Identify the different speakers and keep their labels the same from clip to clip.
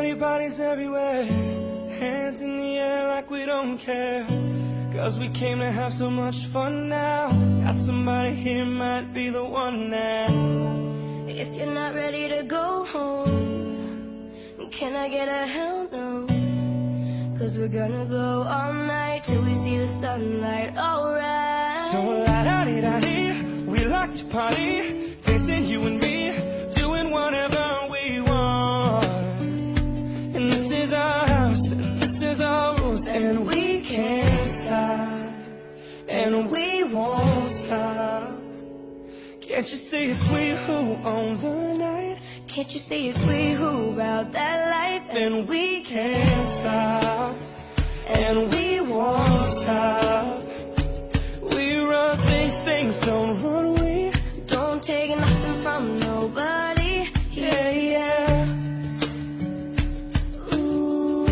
Speaker 1: Party bodies everywhere, hands in the air like we don't care. Cause we came to have so much fun now. Got somebody here, might be the one now.
Speaker 2: If you're not ready to go home, can I get a hell no? Cause we're gonna go all night till we see the sunlight, alright.
Speaker 1: So la-da-dee-da-dee, we like to party, dancing you and me, doing whatever we want. And this is our house, and this is our rules, and we can't stop, and we won't stop. Can't you see it's we who own the night?
Speaker 2: Can't you see it's we who about that life?
Speaker 1: And we can't stop, and we won't stop. We run things don't run. We
Speaker 2: don't take nothing from nobody.
Speaker 1: Yeah, yeah.
Speaker 2: Ooh,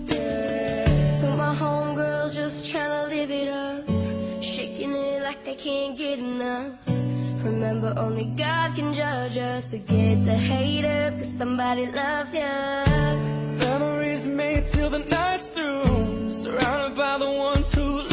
Speaker 2: yeah. So my homegirls just trying to live it up, shaking it like they can't get enough. Remember, only God can judge us. Forget the haters, cause somebody loves ya.
Speaker 1: Memories made till the night's through, surrounded by the ones who